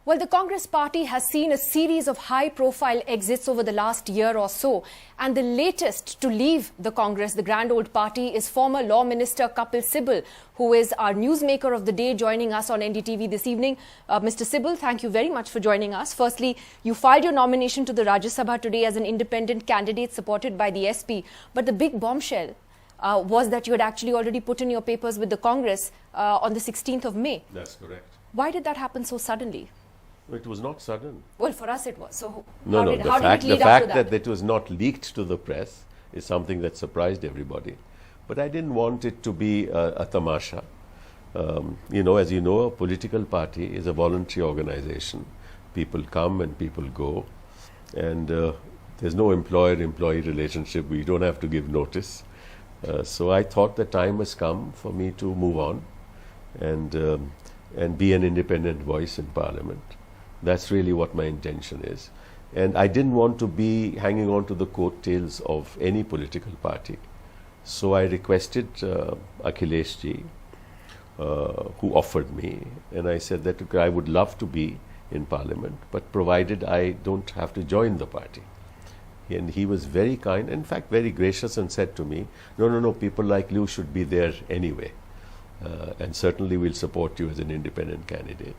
Well, the Congress party has seen a series of high-profile exits over the last year or so. And the latest to leave the Congress, the grand old party, is former Law Minister Kapil Sibal, who is our newsmaker of the day, joining us on NDTV this evening. Mr. Sibal, thank you very much for joining us. Firstly, you filed your nomination to the Rajya Sabha today as an independent candidate supported by the SP. But the big bombshell was that you had actually already put in your papers with the Congress on the 16th of May. That's correct. Why did that happen so suddenly? It was not sudden. Well, for us it was. So the fact that it was not leaked to the press is something that surprised everybody. But I didn't want it to be a tamasha. As you know, a political party is a voluntary organization. People come and people go. And there's no employer-employee relationship. We don't have to give notice. So I thought the time has come for me to move on and be an independent voice in Parliament. That's really what my intention is. And I didn't want to be hanging on to the coattails of any political party. So I requested Akhilesh ji, who offered me, and I said that I would love to be in Parliament, but provided I don't have to join the party. And he was very kind, in fact very gracious, and said to me, no, people like you should be there anyway. And certainly we'll support you as an independent candidate.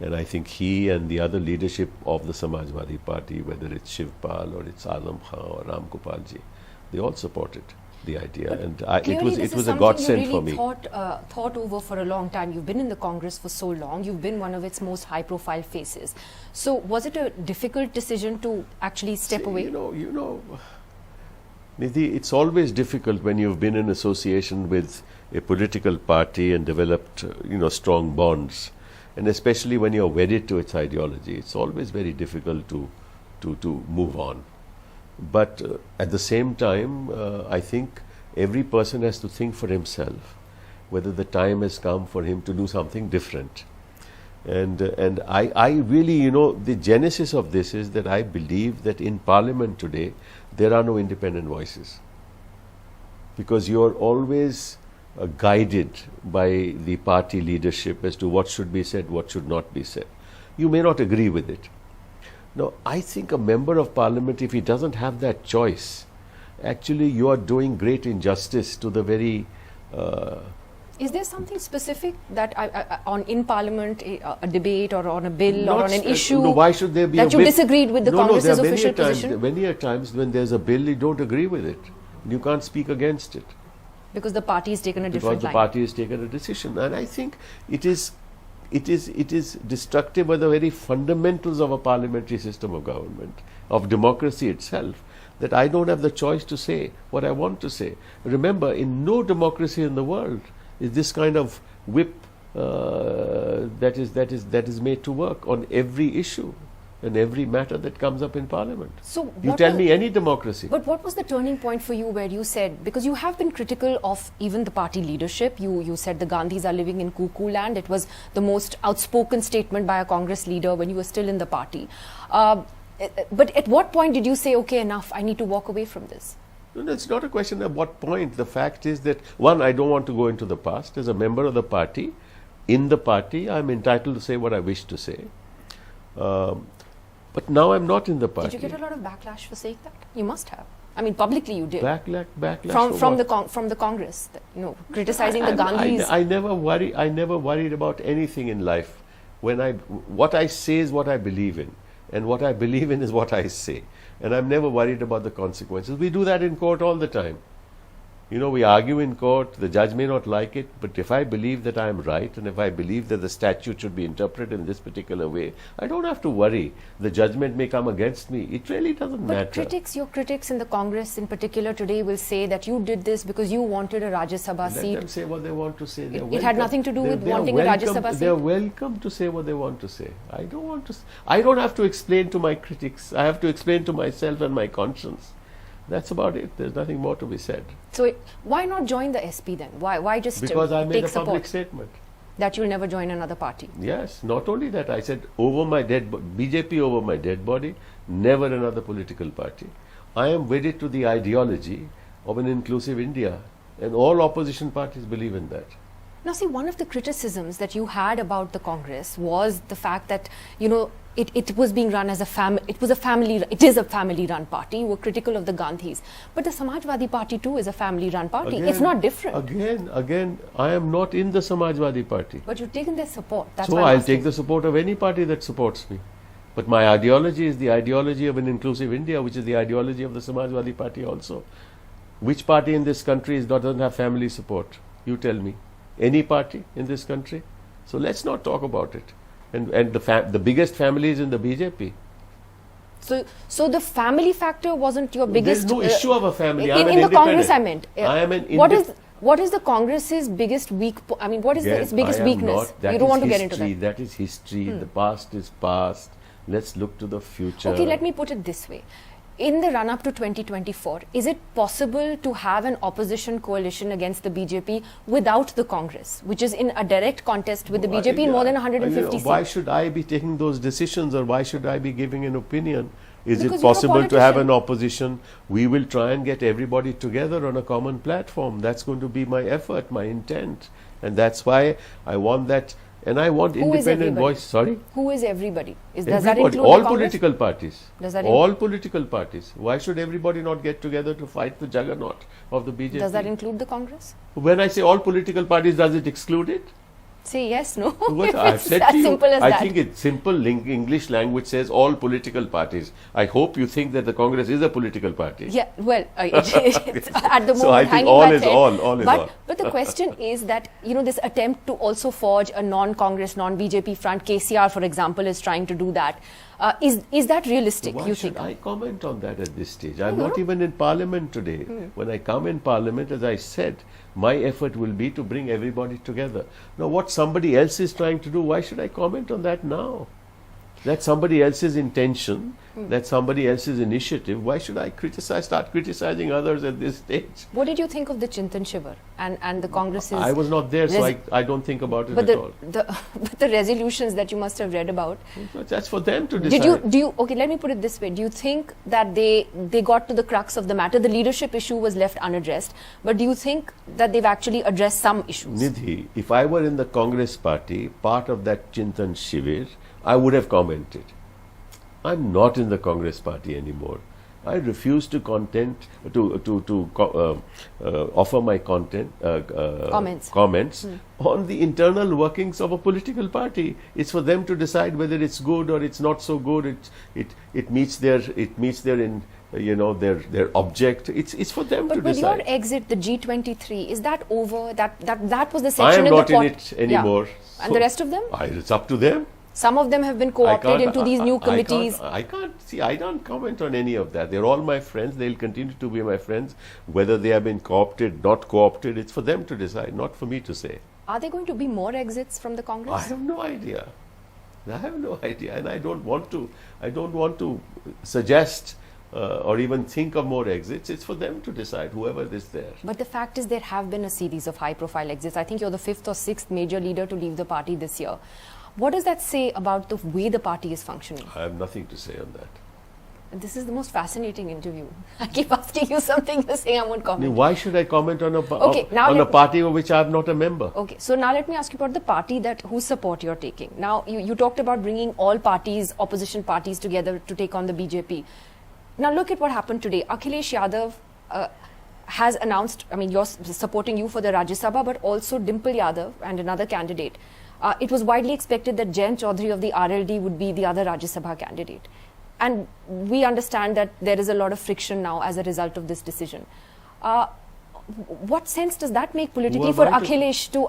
And I think he and the other leadership of the Samajwadi Party, whether it's Shivpal or it's Azam Khan or Ram Gopal ji, they all supported the idea. But and it was a godsend for me. Thought over for a long time. You've been in the Congress for so long. You've been one of its most high-profile faces. So was it a difficult decision to actually step away? Nidhi, it's always difficult when you've been in association with a political party and developed, strong bonds. And especially when you're wedded to its ideology, it's always very difficult to move on. But at the same time, I think every person has to think for himself whether the time has come for him to do something different. And I really, the genesis of this is that I believe that in Parliament today, there are no independent voices. Because you're always guided by the party leadership as to what should be said, what should not be said. You may not agree with it. Now, I think a member of Parliament, if he doesn't have that choice, actually you are doing great injustice to the very... Is there something specific that in Parliament, a debate or on a bill or on an issue why should there be that you disagreed with the Congress's official position? Many a times when there's a bill, you don't agree with it. You can't speak against it. Because the party has taken a different line. Because the party has taken a decision. And I think it is destructive of the very fundamentals of a parliamentary system of government, of democracy itself, that I don't have the choice to say what I want to say. Remember, in no democracy in the world is this kind of whip that is made to work on every issue and every matter that comes up in Parliament. So you tell me any democracy. But what was the turning point for you where you said, because you have been critical of even the party leadership, you said the Gandhis are living in cuckoo land. It was the most outspoken statement by a Congress leader when you were still in the party. But at what point did you say, okay, enough, I need to walk away from this? No, it's not a question of what point. The fact is that, one, I don't want to go into the past. As a member of the party, in the party, I'm entitled to say what I wish to say. But now I'm not in the party. Did you get a lot of backlash for saying that? You must have. I mean, publicly you did. Backlash from the Congress, criticizing the Gandhis. I never worried about anything in life. What I say is what I believe in, and what I believe in is what I say. And I'm never worried about the consequences. We do that in court all the time. We argue in court, the judge may not like it, but if I believe that I am right, and if I believe that the statute should be interpreted in this particular way, I don't have to worry. The judgment may come against me. It really doesn't matter. But your critics in the Congress in particular today will say that you did this because you wanted a Rajya Sabha seat. Let them say what they want to say. It had nothing to do with wanting a Rajya Sabha seat. They're welcome to say what they want to say. I don't have to explain to my critics. I have to explain to myself and my conscience. That's about it. There's nothing more to be said. So why not join the SP then? Why just because I made take a support public statement that you'll never join another party? Yes. Not only that, I said over my BJP over my dead body, never another political party. I am wedded to the ideology of an inclusive India, and all opposition parties believe in that. Now, see, one of the criticisms that you had about the Congress was the fact that, you know, it was being run as a family. It is a family-run party. You were critical of the Gandhis, but the Samajwadi Party too is a family-run party. Again, it's not different. Again, I am not in the Samajwadi Party. But you've taken their support. That's so why I'm I'll asking. take the support of any party that supports me. But my ideology is the ideology of an inclusive India, which is the ideology of the Samajwadi Party also. Which party in this country doesn't have family support? You tell me. Any party in this country? So let's not talk about it. And the biggest family is in the BJP. So the family factor wasn't your biggest... There's no issue of a family. In the Congress, I meant. I am an what is the Congress's biggest I mean, what is its biggest weakness? You don't want to get into that. That is history. The past is past. Let's look to the future. Okay, let me put it this way. In the run-up to 2024, is it possible to have an opposition coalition against the BJP without the Congress, which is in a direct contest with the BJP in more than 150 seats? Why should I be taking those decisions, or why should I be giving an opinion? Is Because it possible to have an opposition? We will try and get everybody together on a common platform. That's going to be my effort, my intent. And that's why I want that. And I want independent voice. Sorry? Who is everybody? Does Everybody, that include all the Congress? political parties. Does that all political parties. Why should everybody not get together to fight the juggernaut of the BJP? Does that include the Congress? When I say all political parties, does it exclude it? Say yes, no. What I've said as to you, simple as I that. think it's simple. English language says all political parties. I hope you think that the Congress is a political party. Yeah, well, it's at the moment So I think hanging all by is thread. all is all. But the question is that, you know, this attempt to also forge a non-Congress, non-BJP front, KCR, for example, is trying to do that. Is that realistic, Why you should think? I comment on that at this stage? I'm not even in Parliament today. When I come in Parliament, as I said, my effort will be to bring everybody together. Now, what somebody else is trying to do, why should I comment on that now? That's somebody else's intention. That's somebody else's initiative. Why should I start criticizing others at this stage? What did you think of the Chintan Shivar and the Congress's... I was not there, so I don't think about it at all. But the resolutions that you must have read about... That's for them to decide. Okay, let me put it this way. Do you think that they got to the crux of the matter? The leadership issue was left unaddressed. But do you think that they've actually addressed some issues? Nidhi, if I were in the Congress party, part of that Chintan Shivir, I would have commented. I'm not in the Congress party anymore. I refuse to offer my comments on the internal workings of a political party. It's for them to decide whether it's good or it's not so good. It meets their object. It's for them to decide. But your exit, the G23, is that over? That was the section I am not in it anymore. Yeah. And the rest of them? It's up to them. Some of them have been co-opted into these new committees. I don't comment on any of that. They're all my friends. They'll continue to be my friends. Whether they have been co-opted, not co-opted, it's for them to decide, not for me to say. Are there going to be more exits from the Congress? I have no idea. And I don't want to suggest or even think of more exits. It's for them to decide, whoever is there. But the fact is there have been a series of high-profile exits. I think you're the 5th or 6th major leader to leave the party this year. What does that say about the way the party is functioning? I have nothing to say on that. This is the most fascinating interview. I keep asking you something, you're saying I won't comment. Why should I comment on a party of which I am not a member? Okay, so now let me ask you about the party whose support you're taking. Now, you talked about bringing all parties, opposition parties together to take on the BJP. Now look at what happened today. Akhilesh Yadav has announced, you're supporting you for the Rajya Sabha, but also Dimple Yadav and another candidate. It was widely expected that Jayant Chaudhary of the RLD would be the other Rajya Sabha candidate. And we understand that there is a lot of friction now as a result of this decision. What sense does that make politically for Akhilesh to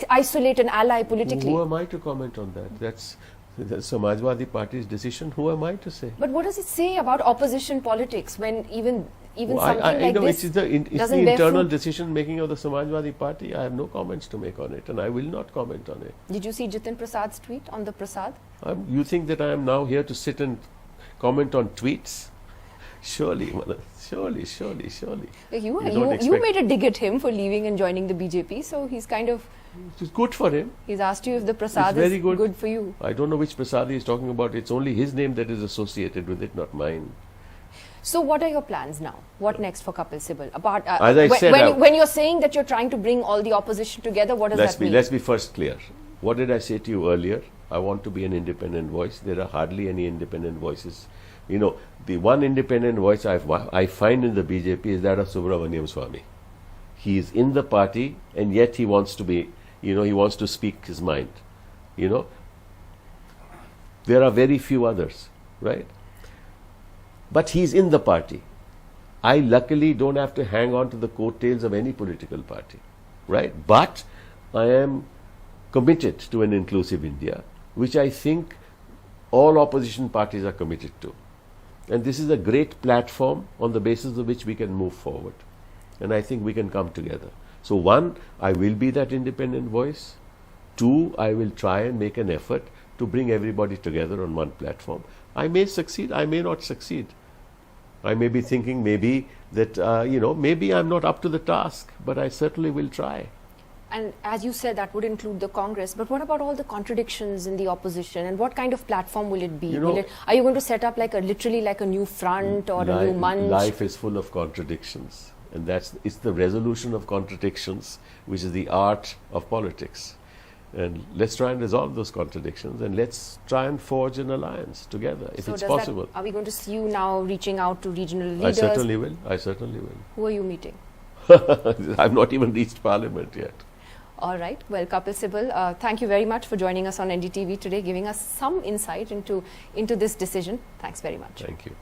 isolate an ally politically? Who am I to comment on that? That's the Samajwadi Party's decision. Who am I to say? But what does it say about opposition politics when even something like this it's the internal decision making of the Samajwadi Party. I have no comments to make on it, and I will not comment on it. Did you see Jitin Prasad's tweet on the Prasad? You think that I am now here to sit and comment on tweets? Surely. You made a dig at him for leaving and joining the BJP, so he's kind of... It's good for him. He's asked you if the Prasad is good for you. I don't know which Prasad he's talking about. It's only his name that is associated with it, not mine. So what are your plans now? What next for Kapil Sibal? Apart, As I said, when you're saying that you're trying to bring all the opposition together, what does that mean? Let's be first clear. What did I say to you earlier? I want to be an independent voice. There are hardly any independent voices. You know, the one independent voice I find in the BJP is that of Subramaniam Swamy. He is in the party and yet he wants to be, he wants to speak his mind. There are very few others, right? But he's in the party. I luckily don't have to hang on to the coattails of any political party, right? But I am committed to an inclusive India, which I think all opposition parties are committed to. And this is a great platform on the basis of which we can move forward. And I think we can come together. So one, I will be that independent voice. Two, I will try and make an effort to bring everybody together on one platform. I may succeed, I may not succeed. I may be thinking maybe that, maybe I'm not up to the task, but I certainly will try. And as you said, that would include the Congress. But what about all the contradictions in the opposition? And what kind of platform will it be? Are you going to set up literally like a new front or a new munch? Life is full of contradictions. And it's the resolution of contradictions, which is the art of politics. And let's try and resolve those contradictions and let's try and forge an alliance together if it's possible. Are we going to see you now reaching out to regional leaders? I certainly will. I certainly will. Who are you meeting? I've not even reached Parliament yet. All right. Well, Kapil Sibal, thank you very much for joining us on NDTV today, giving us some insight into this decision. Thanks very much. Thank you.